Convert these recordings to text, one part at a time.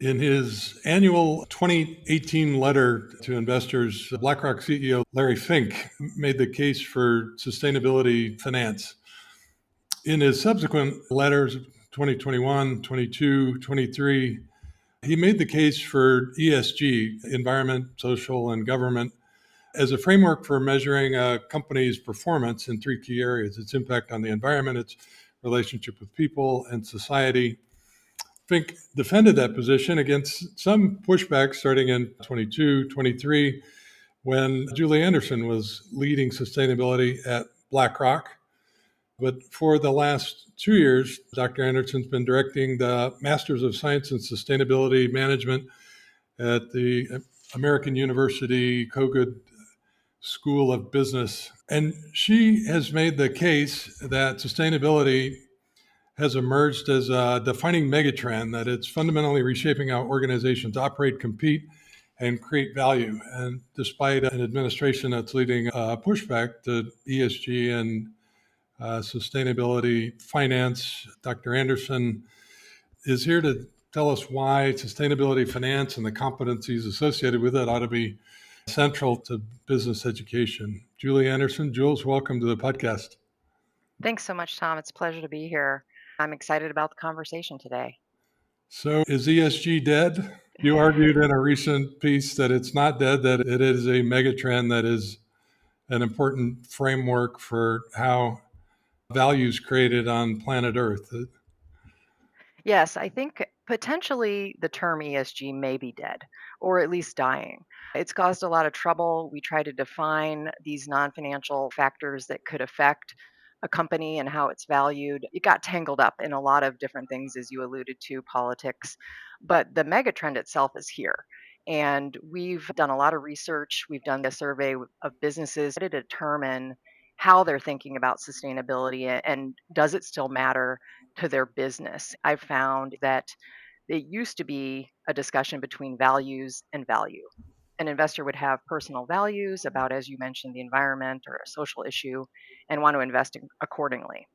In his annual 2018 letter to investors, BlackRock CEO Larry Fink made the case for sustainability finance. In his subsequent letters, 2021, 22, 23, he made the case for ESG, environment, social, and government, as a framework for measuring a company's performance in three key areas: its impact on the environment, its relationship with people, and society. Fink defended that position against some pushback starting in 22, 23, when Julie Anderson was leading sustainability at BlackRock. But for the last 2 years, Dr. Anderson's been directing the Masters of Science in Sustainability Management at the American University Kogod School of Business. And she has made the case that sustainability has emerged as a defining megatrend, that it's fundamentally reshaping how organizations operate, compete, and create value. And despite an administration that's leading a pushback to ESG and sustainability finance, Dr. Anderson is here to tell us why sustainability finance and the competencies associated with it ought to be central to business education. Julie Anderson. Jules, welcome to the podcast. Thanks so much, Tom. It's a pleasure to be here. I'm excited about the conversation today. So is ESG dead? You argued in a recent piece that it's not dead, that it is a megatrend that is an important framework for how value is created on planet Earth. Yes, I think potentially the term ESG may be dead, or at least dying. It's caused a lot of trouble. We try to define these non financial factors that could affect a company and how it's valued. It got tangled up in a lot of different things, as you alluded to, politics. But the mega trend itself is here. And we've done a lot of research. We've done a survey of businesses to determine how they're thinking about sustainability and does it still matter to their business. I've found that it used to be a discussion between values and value. An investor would have personal values about, as you mentioned, the environment or a social issue and want to invest accordingly.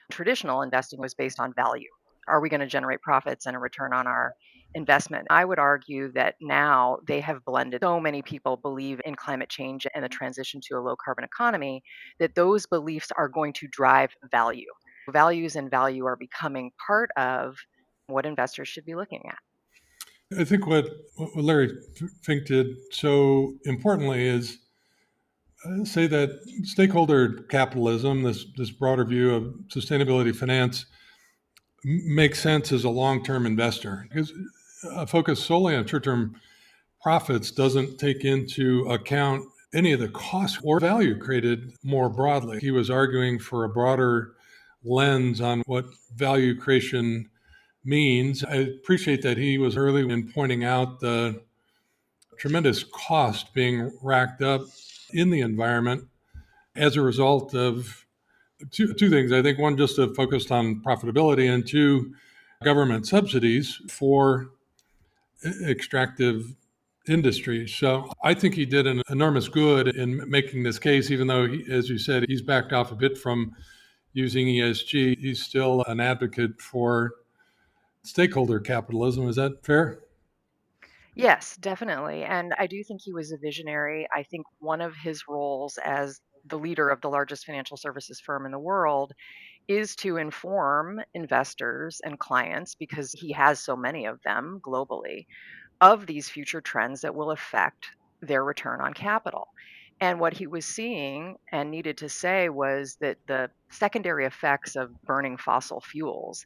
Traditional investing was based on value. Are we going to generate profits and a return on our investment? I would argue that now they have blended. So many people believe in climate change and the transition to a low carbon economy that those beliefs are going to drive value. Values and value are becoming part of what investors should be looking at. I think what Larry Fink did so importantly is say that stakeholder capitalism, this broader view of sustainability finance, makes sense as a long-term investor, because a focus solely on short-term profits doesn't take into account any of the costs or value created more broadly. He was arguing for a broader lens on what value creation means. I appreciate that he was early in pointing out the tremendous cost being racked up in the environment as a result of two things. I think one, just focused on profitability, and two, government subsidies for extractive industries. So I think he did an enormous good in making this case, even though, as you said, he's backed off a bit from using ESG. He's still an advocate for stakeholder capitalism. Is that fair? Yes, definitely. And I do think he was a visionary. I think one of his roles as the leader of the largest financial services firm in the world is to inform investors and clients, because he has so many of them globally, of these future trends that will affect their return on capital. And what he was seeing and needed to say was that the secondary effects of burning fossil fuels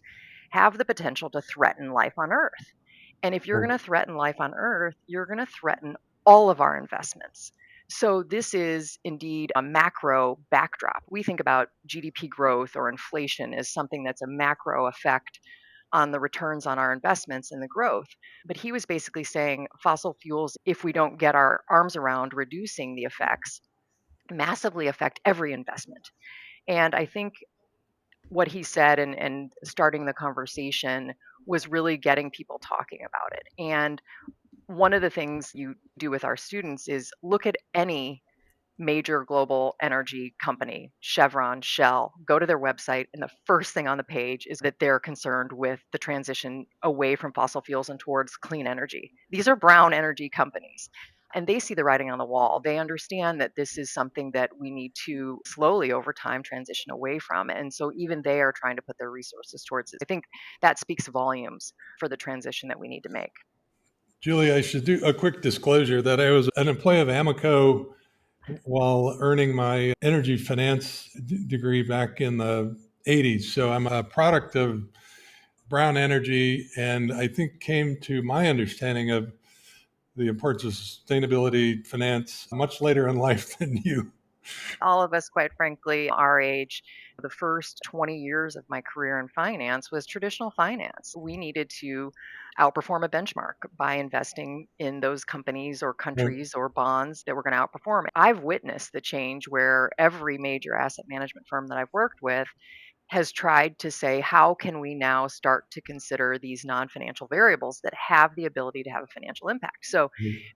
have the potential to threaten life on Earth. And if you're going to threaten life on Earth, you're going to threaten all of our investments. So, this is indeed a macro backdrop. We think about GDP growth or inflation as something that's a macro effect on the returns on our investments and the growth. But he was basically saying fossil fuels, if we don't get our arms around reducing the effects, massively affect every investment. And I think what he said and starting the conversation was really getting people talking about it. And one of the things you do with our students is look at any major global energy company, Chevron, Shell, go to their website, and the first thing on the page is that they're concerned with the transition away from fossil fuels and towards clean energy. These are brown energy companies. And they see the writing on the wall. They understand that this is something that we need to slowly over time transition away from. And so even they are trying to put their resources towards it. I think that speaks volumes for the transition that we need to make. Julie, I should do a quick disclosure that I was an employee of Amoco while earning my energy finance degree back in the 80s. So I'm a product of brown energy, and I think came to my understanding of the importance of sustainability finance much later in life than you. All of us, quite frankly, our age, the first 20 years of my career in finance was traditional finance. We needed to outperform a benchmark by investing in those companies or Right. countries or bonds that were going to outperform. I've witnessed the change where every major asset management firm that I've worked with has tried to say, how can we now start to consider these non financial variables that have the ability to have a financial impact? So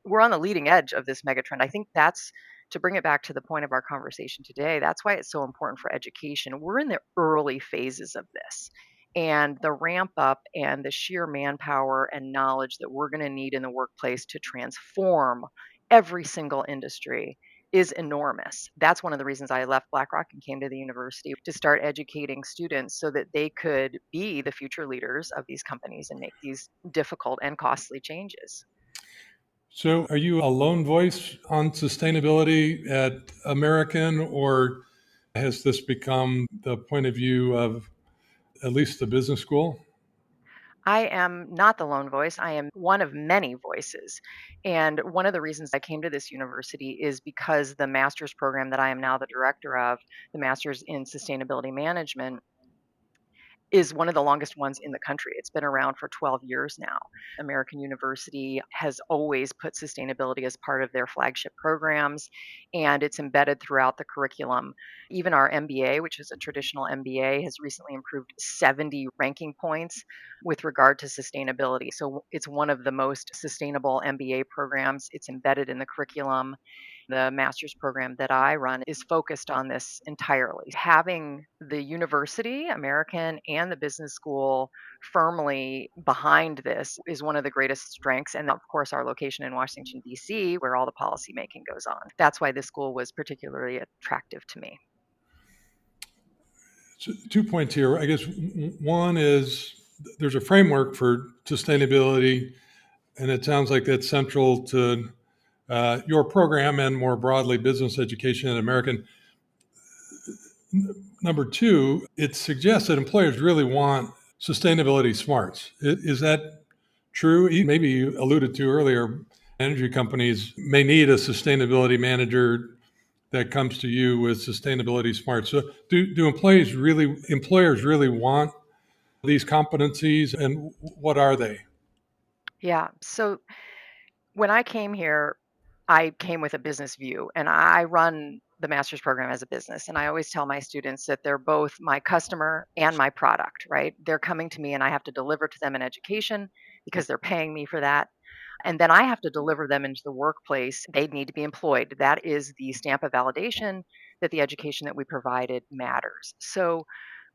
we're on the leading edge of this megatrend. I think that's to bring it back to the point of our conversation today. That's why it's so important for education. We're in the early phases of this. And the ramp up and the sheer manpower and knowledge that we're going to need in the workplace to transform every single industry is enormous. That's one of the reasons I left BlackRock and came to the university to start educating students so that they could be the future leaders of these companies and make these difficult and costly changes. So, are you a lone voice on sustainability at American, or has this become the point of view of at least the business school? I am not the lone voice. I am one of many voices. And one of the reasons I came to this university is because the master's program that I am now the director of, the master's in sustainability management, is one of the longest ones in the country. It's been around for 12 years now. American University has always put sustainability as part of their flagship programs, and it's embedded throughout the curriculum. Even our MBA, which is a traditional MBA, has recently improved 70 ranking points with regard to sustainability. So it's one of the most sustainable MBA programs. It's embedded in the curriculum. The master's program that I run is focused on this entirely. Having the university, American, and the business school firmly behind this is one of the greatest strengths. And of course, our location in Washington, D.C., where all the policy making goes on. That's why this school was particularly attractive to me. So 2 points here. I guess one is there's a framework for sustainability, and it sounds like that's central to your program and more broadly business education in American. Number two, it suggests that employers really want sustainability smarts. Is that true? Maybe you alluded to earlier, energy companies may need a sustainability manager that comes to you with sustainability smarts. So do employers really want these competencies, and what are they? Yeah. So when I came here, I came with a business view and I run the master's program as a business. And I always tell my students that they're both my customer and my product, right? They're coming to me and I have to deliver to them an education because they're paying me for that. And then I have to deliver them into the workplace. They need to be employed. That is the stamp of validation that the education that we provided matters. So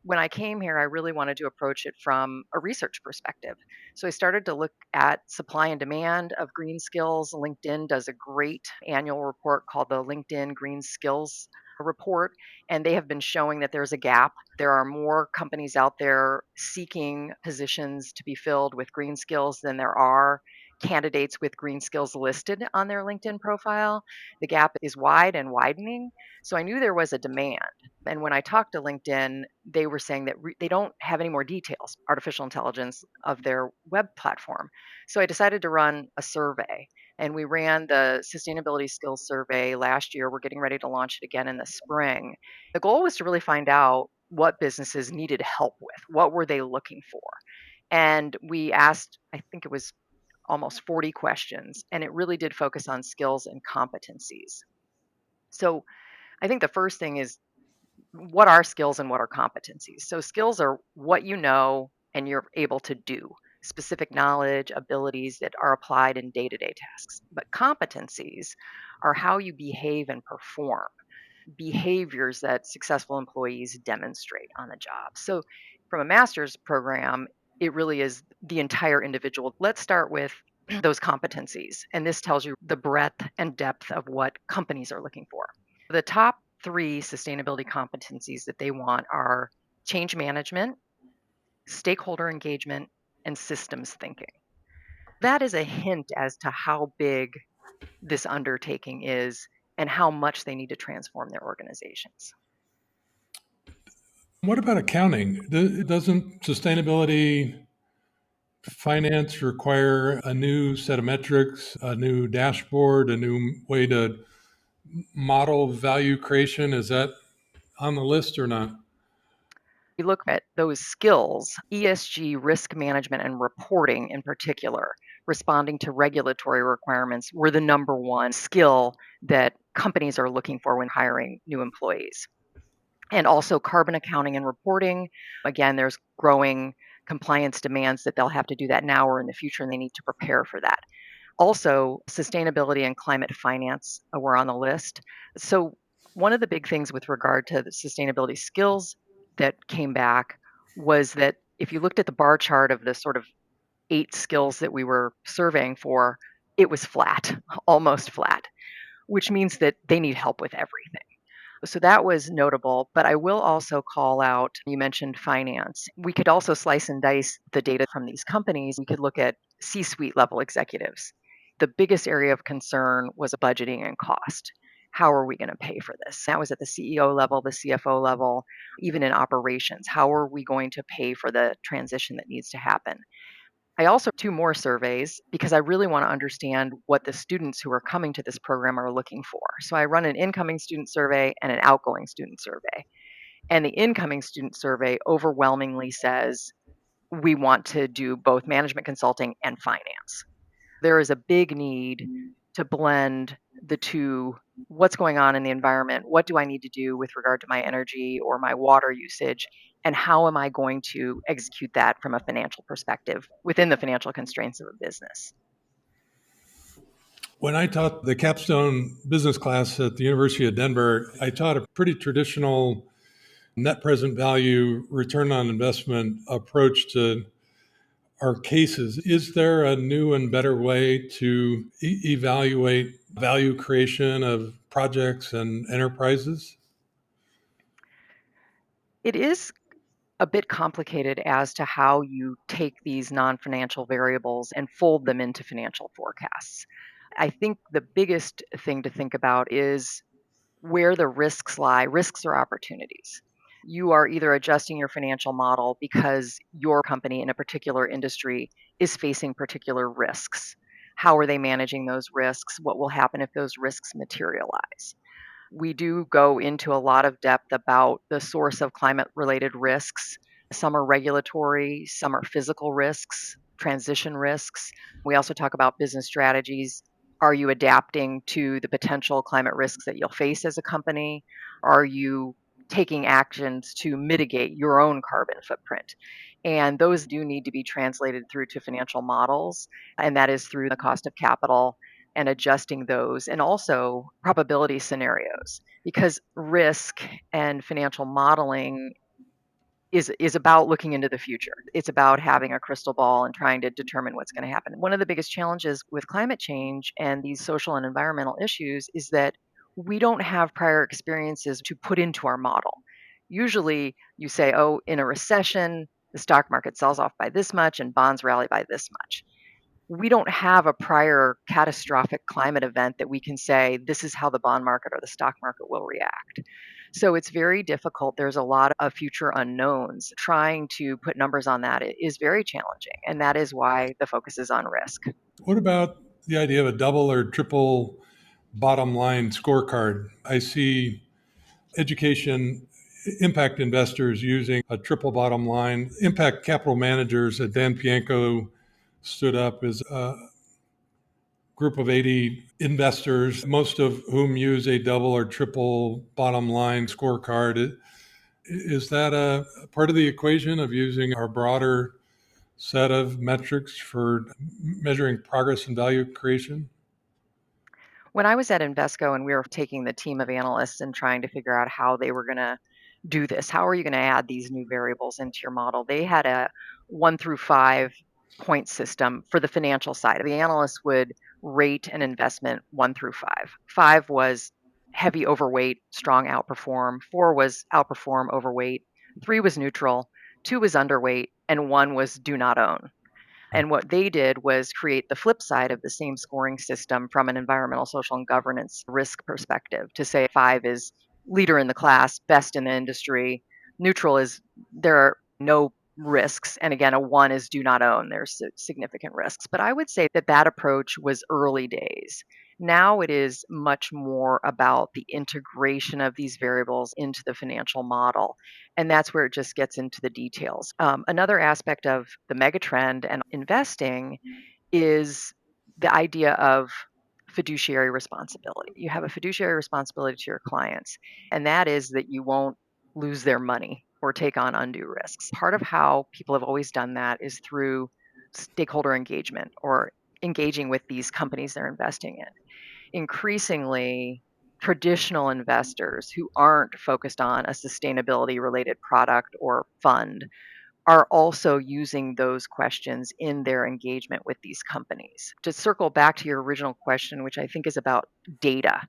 when I came here, I really wanted to approach it from a research perspective. So I started to look at supply and demand of green skills. LinkedIn does a great annual report called the LinkedIn Green Skills Report, and they have been showing that there's a gap. There are more companies out there seeking positions to be filled with green skills than there are candidates with green skills listed on their LinkedIn profile. The gap is wide and widening. So I knew there was a demand. And when I talked to LinkedIn, they were saying that they don't have any more details, artificial intelligence of their web platform. So I decided to run a survey. And we ran the sustainability skills survey last year. We're getting ready to launch it again in the spring. The goal was to really find out what businesses needed help with. What were they looking for? And we asked, I think it was almost 40 questions, and it really did focus on skills and competencies. So I think the first thing is, what are skills and what are competencies? So skills are what you know and you're able to do. specific knowledge, abilities that are applied in day to day tasks. But competencies are how you behave and perform, behaviors that successful employees demonstrate on the job. So, from a master's program, it really is the entire individual. Let's start with those competencies. And this tells you the breadth and depth of what companies are looking for. The top three sustainability competencies that they want are change management, stakeholder engagement, and systems thinking. That is a hint as to how big this undertaking is and how much they need to transform their organizations. What about accounting? Doesn't sustainability finance require a new set of metrics, a new dashboard, a new way to model value creation? Is that on the list or not? We look at those skills, ESG, risk management, and reporting in particular, responding to regulatory requirements were the number one skill that companies are looking for when hiring new employees. And also carbon accounting and reporting. Again, there's growing compliance demands that they'll have to do that now or in the future, and they need to prepare for that. Also, sustainability and climate finance were on the list. So, one of the big things with regard to the sustainability skills that came back was that if you looked at the bar chart of the sort of 8 skills that we were surveying for, it was flat, almost flat, which means that they need help with everything. So that was notable, but I will also call out, you mentioned finance. We could also slice and dice the data from these companies. We could look at C suite level executives. The biggest area of concern was budgeting and cost. How are we going to pay for this? That was at the CEO level, the CFO level, even in operations. How are we going to pay for the transition that needs to happen? I also have 2 more surveys because I really want to understand what the students who are coming to this program are looking for. So I run an incoming student survey and an outgoing student survey. And the incoming student survey overwhelmingly says we want to do both management consulting and finance. There is a big need to blend the two. What's going on in the environment? What do I need to do with regard to my energy or my water usage? And how am I going to execute that from a financial perspective within the financial constraints of a business? When I taught the capstone business class at the University of Denver, I taught a pretty traditional net present value, return on investment approach to our cases. Is there a new and better way to evaluate value creation of projects and enterprises? It is a bit complicated as to how you take these non financial variables and fold them into financial forecasts. I think the biggest thing to think about is where the risks lie, risks or opportunities. You are either adjusting your financial model because your company in a particular industry is facing particular risks. How are they managing those risks? What will happen if those risks materialize? We do go into a lot of depth about the source of climate related risks. Some are regulatory, some are physical risks, transition risks. We also talk about business strategies. Are you adapting to the potential climate risks that you'll face as a company? Are you taking actions to mitigate your own carbon footprint? And those do need to be translated through to financial models, and that is through the cost of capital and adjusting those, and also probability scenarios, because risk and financial modeling is about looking into the future. It's about having a crystal ball and trying to determine what's going to happen. One of the biggest challenges with climate change and these social and environmental issues is that we don't have prior experiences to put into our model. Usually you say, oh, in a recession, the stock market sells off by this much and bonds rally by this much. We don't have a prior catastrophic climate event that we can say this is how the bond market or the stock market will react. So it's very difficult. There's a lot of future unknowns. Trying to put numbers on that is very challenging. And that is why the focus is on risk. What about the idea of a double or triple bottom line scorecard? I see education impact investors using a triple bottom line. Impact capital managers at Dan Pianco stood up as a group of 80 investors, most of whom use a double or triple bottom line scorecard. Is that a part of the equation of using our broader set of metrics for measuring progress and value creation? When I was at Invesco and we were taking the team of analysts and trying to figure out how they were going to do this, how are you going to add these new variables into your model? They had a 1 through 5 point system for the financial side. The analysts would rate an investment 1 through 5. 5 was heavy overweight, strong outperform. 4 was outperform, overweight. 3 was neutral. 2 was underweight. And 1 was do not own. And what they did was create the flip side of the same scoring system from an environmental, social, and governance risk perspective to say 5 is leader in the class, best in the industry. Neutral is there are no risks. And again, a 1 is do not own. There's significant risks. But I would say that that approach was early days. Now it is much more about the integration of these variables into the financial model. And that's where it just gets into the details. Another aspect of the megatrend and investing is the idea of fiduciary responsibility. You have a fiduciary responsibility to your clients, and that is that you won't lose their money or take on undue risks. Part of how people have always done that is through stakeholder engagement or engaging with these companies they're investing in. Increasingly, traditional investors who aren't focused on a sustainability related product or fund are also using those questions in their engagement with these companies. To circle back to your original question, which I think is about data,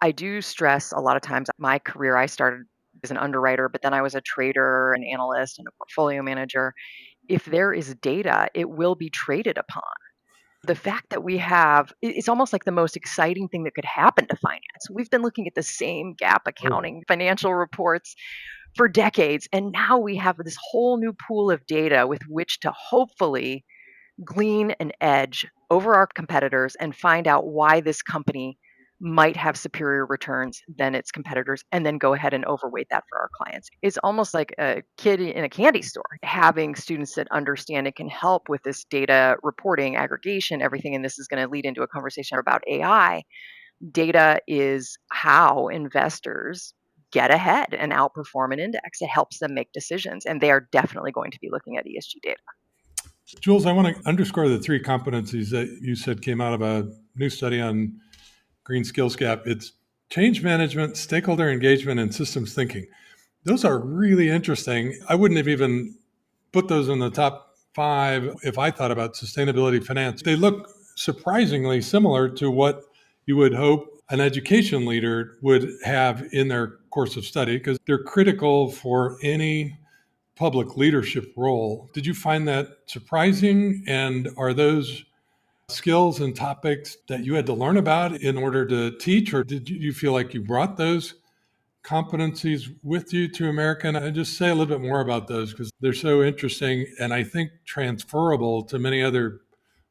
I do stress a lot of times my career, I started as an underwriter, but then I was a trader, an analyst, and a portfolio manager. If there is data, it will be traded upon. The fact that we have it's almost like the most exciting thing that could happen to finance. We've been looking at the same gap Oh, accounting financial reports for decades, and now we have this whole new pool of data with which to hopefully glean an edge over our competitors and find out why this company might have superior returns than its competitors and then go ahead and overweight that for our clients. It's almost like a kid in a candy store. Having students that understand it can help with this data reporting, aggregation, everything. And this is going to lead into a conversation about AI. Data is how investors get ahead and outperform an index. It helps them make decisions. And they are definitely going to be looking at ESG data. Jules, I want to underscore the three competencies that you said came out of a new study on Green Skills Gap. It's change management, stakeholder engagement, and systems thinking. Those are really interesting. I wouldn't have even put those in the top 5 if I thought about sustainability finance. They look surprisingly similar to what you would hope an education leader would have in their course of study because they're critical for any public leadership role. Did you find that surprising? And are those skills and topics that you had to learn about in order to teach, or did you feel like you brought those competencies with you to America? And I just say a little bit more about those because they're so interesting and I think transferable to many other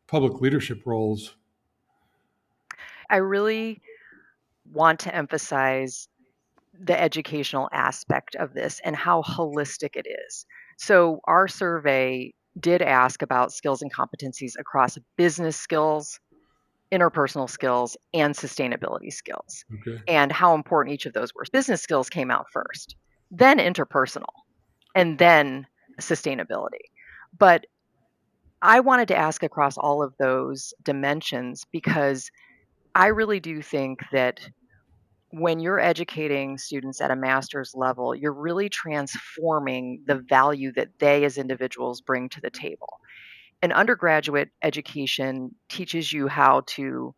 public leadership roles. I really want to emphasize the educational aspect of this and how holistic it is. So, our survey did ask about skills and competencies across business skills, interpersonal skills, and sustainability skills, Okay. and how important each of those were. Business skills came out first, then interpersonal, and then sustainability. But I wanted to ask across all of those dimensions because I really do think that when you're educating students at a master's level, you're really transforming the value that they as individuals bring to the table. An undergraduate education teaches you how to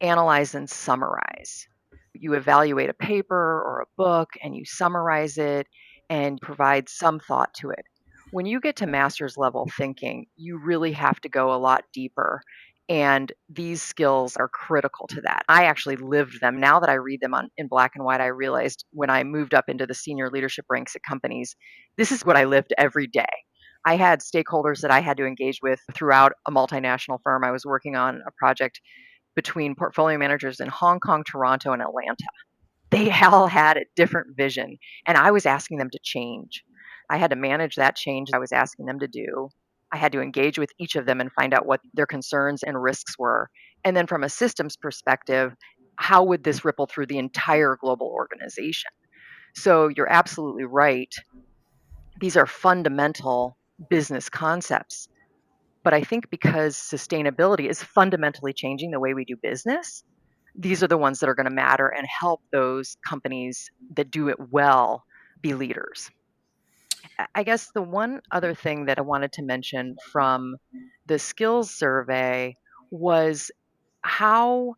analyze and summarize. You evaluate a paper or a book and you summarize it and provide some thought to it. When you get to master's level thinking, you really have to go a lot deeper. And these skills are critical to that. I actually lived them. Now that I read them in black and white, I realized when I moved up into the senior leadership ranks at companies, this is what I lived every day. I had stakeholders that I had to engage with throughout a multinational firm. I was working on a project between portfolio managers in Hong Kong, Toronto, and Atlanta. They all had a different vision, and I was asking them to change. I had to manage that change I was asking them to do. I had to engage with each of them and find out what their concerns and risks were. And then from a systems perspective, how would this ripple through the entire global organization? So you're absolutely right. These are fundamental business concepts, But I think because sustainability is fundamentally changing the way we do business, these are the ones that are going to matter and help those companies that do it well be leaders. I guess the one other thing that I wanted to mention from the skills survey was how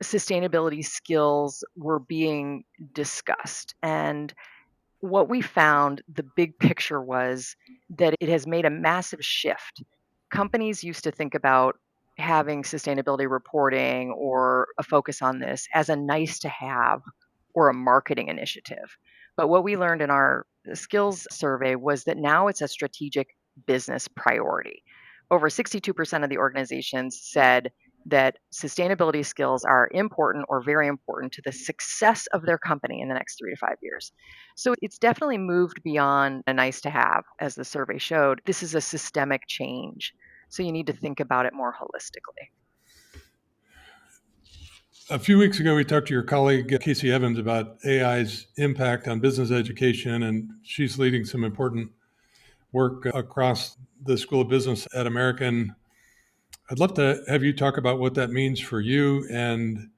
sustainability skills were being discussed. And what we found, the big picture was that it has made a massive shift. Companies used to think about having sustainability reporting or a focus on this as a nice to have or a marketing initiative. But what we learned in our skills survey was that now it's a strategic business priority. Over 62% of the organizations said that sustainability skills are important or very important to the success of their company in the next 3 to 5 years. So it's definitely moved beyond a nice to have, as the survey showed. This is a systemic change. So you need to think about it more holistically. A few weeks ago, we talked to your colleague, Casey Evans, about AI's impact on business education, and she's leading some important work across the School of Business at American. I'd love to have you talk about what that means for you and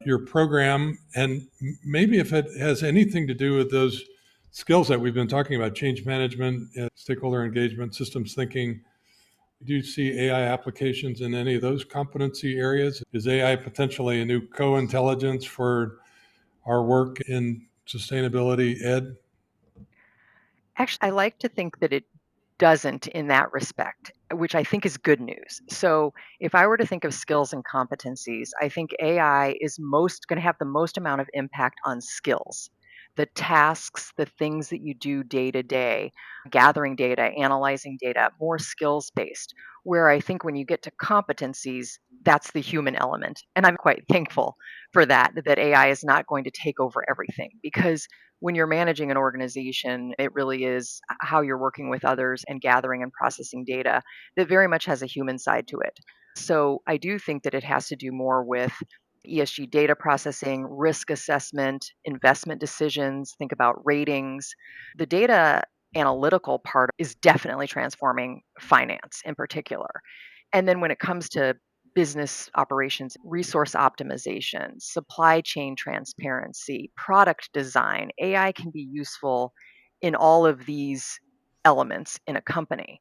your program, and maybe if it has anything to do with those skills that we've been talking about: change management, stakeholder engagement, systems thinking. Do you see AI applications in any of those competency areas? Is AI potentially a new co-intelligence for our work in sustainability ed? Actually, I like to think that it doesn't in that respect, which I think is good news. So, if I were to think of skills and competencies, I think AI is most going to have the most amount of impact on skills, the tasks, the things that you do day to day, gathering data, analyzing data, more skills based. Where I think when you get to competencies, that's the human element. And I'm quite thankful for that, that AI is not going to take over everything because when you're managing an organization, it really is how you're working with others and gathering and processing data that very much has a human side to it. So I do think that it has to do more with ESG data processing, risk assessment, investment decisions, think about ratings. The data analytical part is definitely transforming finance in particular. And then when it comes to business operations, resource optimization, supply chain transparency, product design, AI can be useful in all of these elements in a company.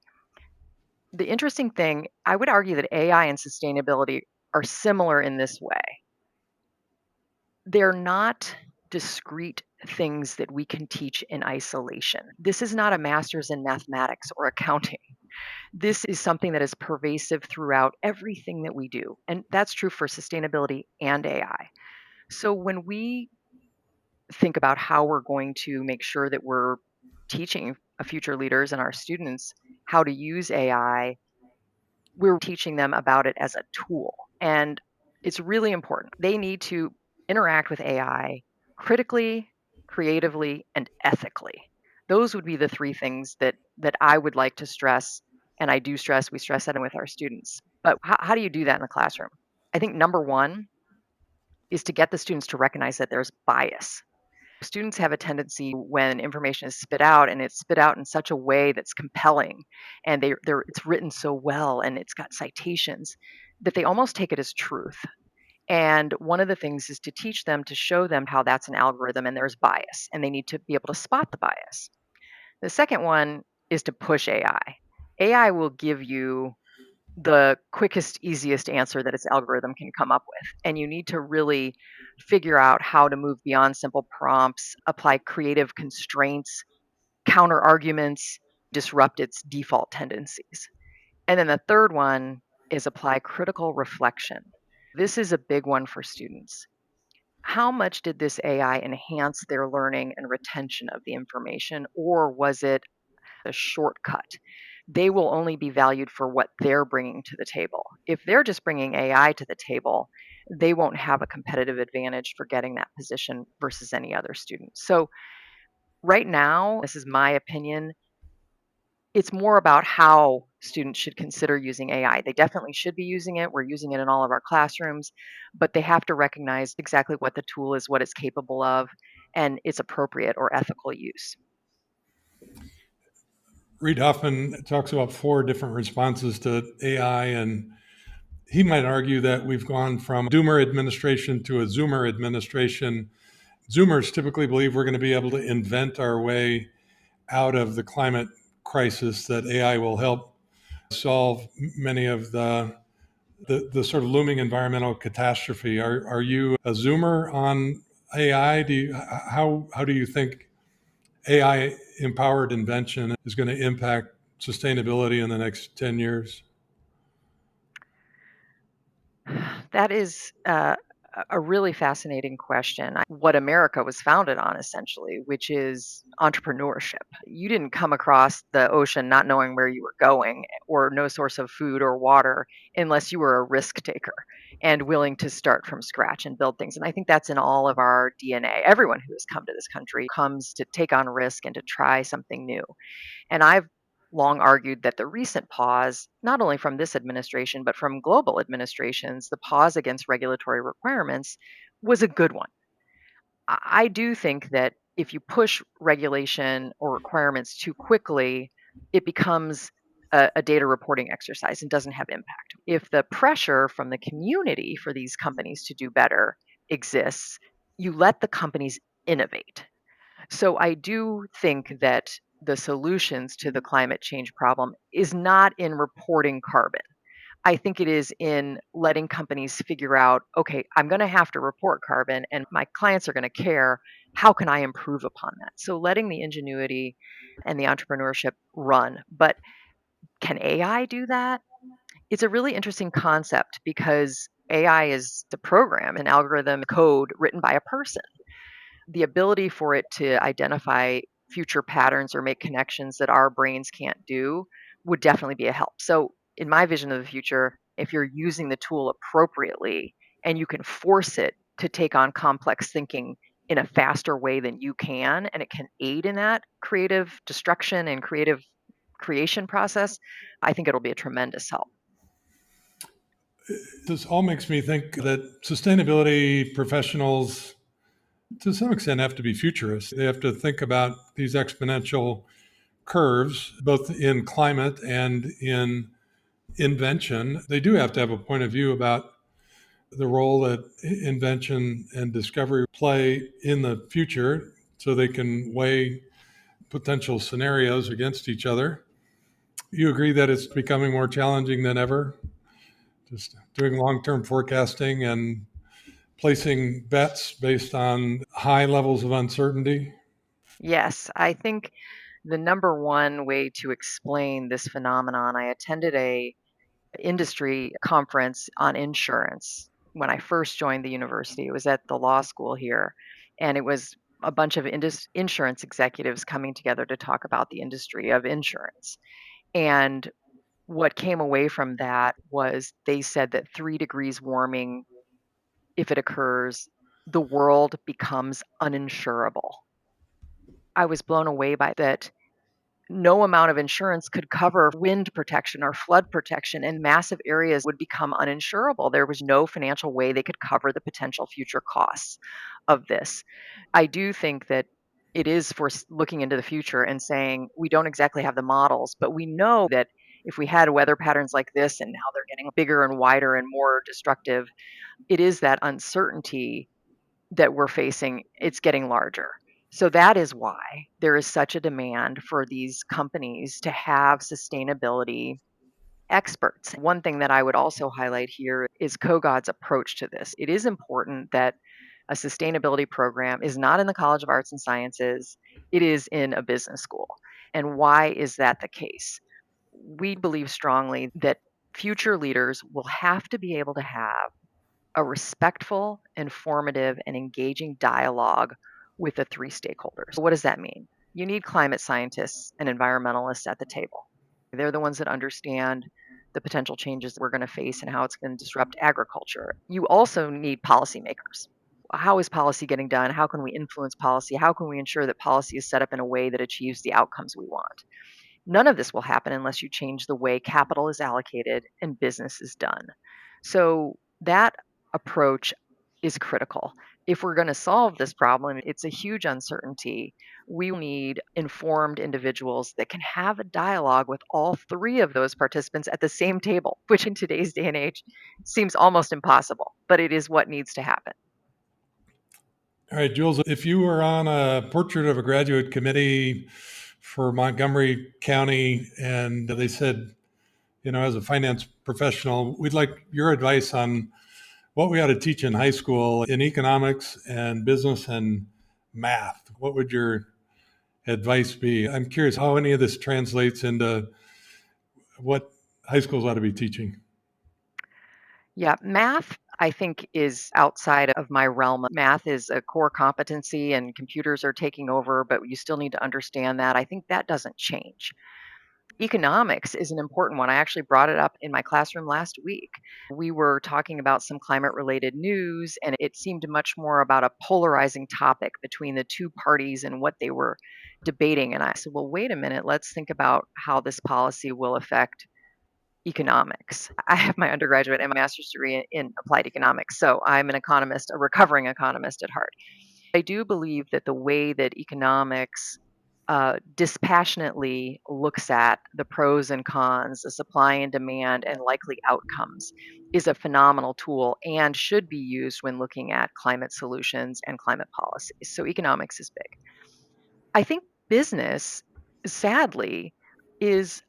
The interesting thing, I would argue that AI and sustainability are similar in this way. They're not discrete things that we can teach in isolation. This is not a master's in mathematics or accounting. This is something that is pervasive throughout everything that we do. And that's true for sustainability and AI. So when we think about how we're going to make sure that we're teaching future leaders and our students how to use AI, we're teaching them about it as a tool. And it's really important. They need to interact with AI critically, creatively, and ethically. Those would be the three things that I would like to stress. And I do stress, we stress that with our students. But how do you do that in the classroom? I think number one is to get the students to recognize that there's bias. Students have a tendency when information is spit out and it's spit out in such a way that's compelling and it's written so well and it's got citations that they almost take it as truth. And one of the things is to teach them to show them how that's an algorithm and there's bias and they need to be able to spot the bias. The second one is to push AI. AI will give you the quickest, easiest answer that its algorithm can come up with. And you need to really figure out how to move beyond simple prompts, apply creative constraints, counter arguments, disrupt its default tendencies. And then the third one is apply critical reflection. This is a big one for students. How much did this AI enhance their learning and retention of the information, or was it a shortcut? They will only be valued for what they're bringing to the table. If they're just bringing AI to the table, they won't have a competitive advantage for getting that position versus any other student. So, right now, this is my opinion, it's more about how students should consider using AI. They definitely should be using it. We're using it in all of our classrooms, but they have to recognize exactly what the tool is, what it's capable of, and its appropriate or ethical use. Reid Hoffman talks about four different responses to AI, and he might argue that we've gone from a doomer administration to a zoomer administration. Zoomers typically believe we're going to be able to invent our way out of the climate crisis, that AI will help solve many of the sort of looming environmental catastrophe. Are you a zoomer on AI? How do you think AI empowered invention is going to impact sustainability in the next 10 years? That is a really fascinating question. What America was founded on, essentially, which is entrepreneurship. You didn't come across the ocean not knowing where you were going or no source of food or water unless you were a risk taker and willing to start from scratch and build things. And I think that's in all of our DNA. Everyone who has come to this country comes to take on risk and to try something new. And I've long argued that the recent pause, not only from this administration, but from global administrations, the pause against regulatory requirements was a good one. I do think that if you push regulation or requirements too quickly, it becomes a data reporting exercise and doesn't have impact. If the pressure from the community for these companies to do better exists, you let the companies innovate. So I do think that the solutions to the climate change problem is not in reporting carbon. I think it is in letting companies figure out, okay, I'm going to have to report carbon and my clients are going to care. How can I improve upon that? So letting the ingenuity and the entrepreneurship run. But can AI do that? It's a really interesting concept because AI is the program, an algorithm code written by a person. The ability for it to identify future patterns or make connections that our brains can't do would definitely be a help. So, in my vision of the future, if you're using the tool appropriately and you can force it to take on complex thinking in a faster way than you can, and it can aid in that creative destruction and creative creation process, I think it'll be a tremendous help. This all makes me think that sustainability professionals, to some extent, have to be futurists. They have to think about these exponential curves, both in climate and in invention. They do have to have a point of view about the role that invention and discovery play in the future so they can weigh potential scenarios against each other. You agree that it's becoming more challenging than ever? Just doing long term forecasting and placing bets based on high levels of uncertainty? Yes, I think the number one way to explain this phenomenon, I attended a industry conference on insurance when I first joined the university. It was at the law school here, and it was a bunch of insurance executives coming together to talk about the industry of insurance. And what came away from that was they said that 3 degrees warming, if it occurs, the world becomes uninsurable. I was blown away by that. No amount of insurance could cover wind protection or flood protection, and massive areas would become uninsurable. There was no financial way they could cover the potential future costs of this. I do think that it is for looking into the future and saying we don't exactly have the models, but we know that if we had weather patterns like this and now they're getting bigger and wider and more destructive, it is that uncertainty that we're facing, it's getting larger. So that is why there is such a demand for these companies to have sustainability experts. One thing that I would also highlight here is Kogod's approach to this. It is important that a sustainability program is not in the College of Arts and Sciences, it is in a business school. And why is that the case? We believe strongly that future leaders will have to be able to have a respectful, informative, and engaging dialogue with the three stakeholders. What does that mean? You need climate scientists and environmentalists at the table. They're the ones that understand the potential changes we're going to face and how it's going to disrupt agriculture. You also need policymakers. How is policy getting done? How can we influence policy? How can we ensure that policy is set up in a way that achieves the outcomes we want? None of this will happen unless you change the way capital is allocated and business is done. So that approach is critical. If we're going to solve this problem, it's a huge uncertainty. We need informed individuals that can have a dialogue with all three of those participants at the same table, which in today's day and age seems almost impossible, but it is what needs to happen. All right, Jules, if you were on a portrait of a graduate committee for Montgomery County and they said, as a finance professional, we'd like your advice on what we ought to teach in high school in economics and business and math, what would your advice be? I'm curious how any of this translates into what high schools ought to be teaching. Yeah, math, I think, is outside of my realm. Math is a core competency and computers are taking over, but you still need to understand that. I think that doesn't change. Economics is an important one. I actually brought it up in my classroom last week. We were talking about some climate related news, and it seemed much more about a polarizing topic between the two parties and what they were debating. And I said, well, wait a minute, let's think about how this policy will affect economics. I have my undergraduate and my master's degree in applied economics. So I'm an economist, a recovering economist at heart. I do believe that the way that economics dispassionately looks at the pros and cons, the supply and demand, and likely outcomes is a phenomenal tool and should be used when looking at climate solutions and climate policies. So economics is big. I think business, sadly, is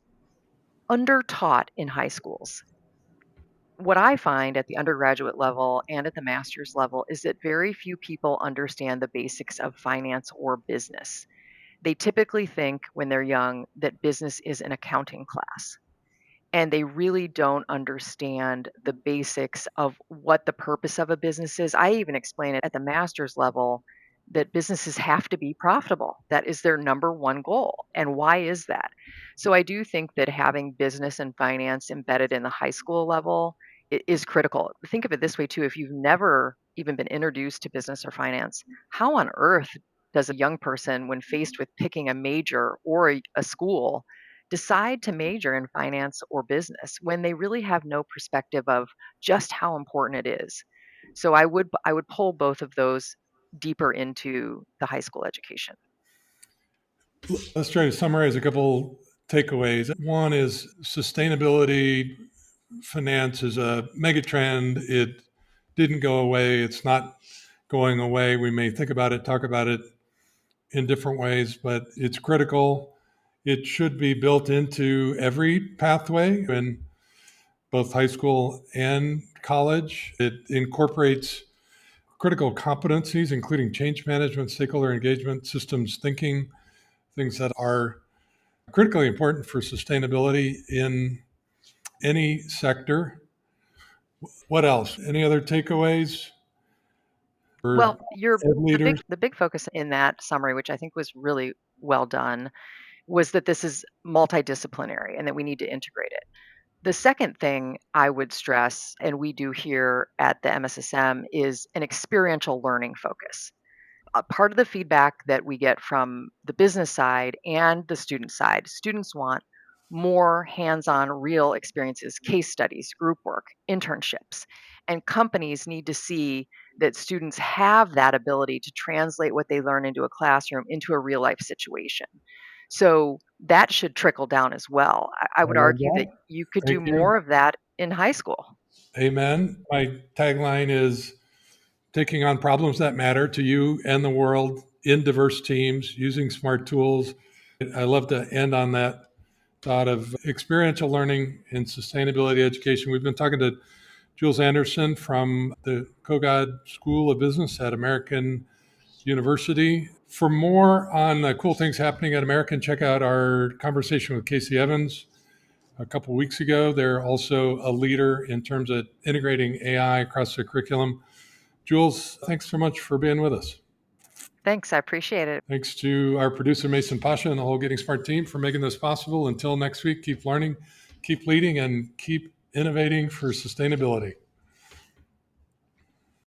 under-taught in high schools. What I find at the undergraduate level and at the master's level is that very few people understand the basics of finance or business. They typically think when they're young that business is an accounting class, and they really don't understand the basics of what the purpose of a business is. I even explain it at the master's level that businesses have to be profitable. That is their number one goal. And why is that? So I do think that having business and finance embedded in the high school level is critical. Think of it this way too, if you've never even been introduced to business or finance, how on earth does a young person, when faced with picking a major or a school, decide to major in finance or business when they really have no perspective of just how important it is? So I would pull both of those deeper into the high school education. Let's try to summarize a couple takeaways. One is sustainability finance is a megatrend. It didn't go away. It's not going away. We may think about it, talk about it in different ways, but it's critical. It should be built into every pathway in both high school and college. It incorporates critical competencies, including change management, stakeholder engagement, systems thinking, things that are critically important for sustainability in any sector. What else? Any other takeaways for Well, your ed the big leaders? the big focus in that summary, which I think was really well done, was that this is multidisciplinary and that we need to integrate it. The second thing I would stress, and we do here at the MSSM, is an experiential learning focus. A part of the feedback that we get from the business side and the student side, students want more hands on real experiences, case studies, group work, internships. And companies need to see that students have that ability to translate what they learn into a classroom into a real life situation. So that should trickle down as well. I I would love argue that that. you could do Thank you. more of that in high school. Amen. My tagline is taking on problems that matter to you and the world in diverse teams using smart tools. I love to end on that thought of experiential learning and sustainability education. We've been talking to Jules Anderson from the Kogod School of Business at American University. For more on the cool things happening at American, check out our conversation with Casey Evans a couple of weeks ago. They're also a leader in terms of integrating AI across their curriculum. Jules, thanks so much for being with us. Thanks. I appreciate it. Thanks to our producer, Mason Pasha, and the whole Getting Smart team for making this possible. Until next week, keep learning, keep leading, and keep innovating for sustainability.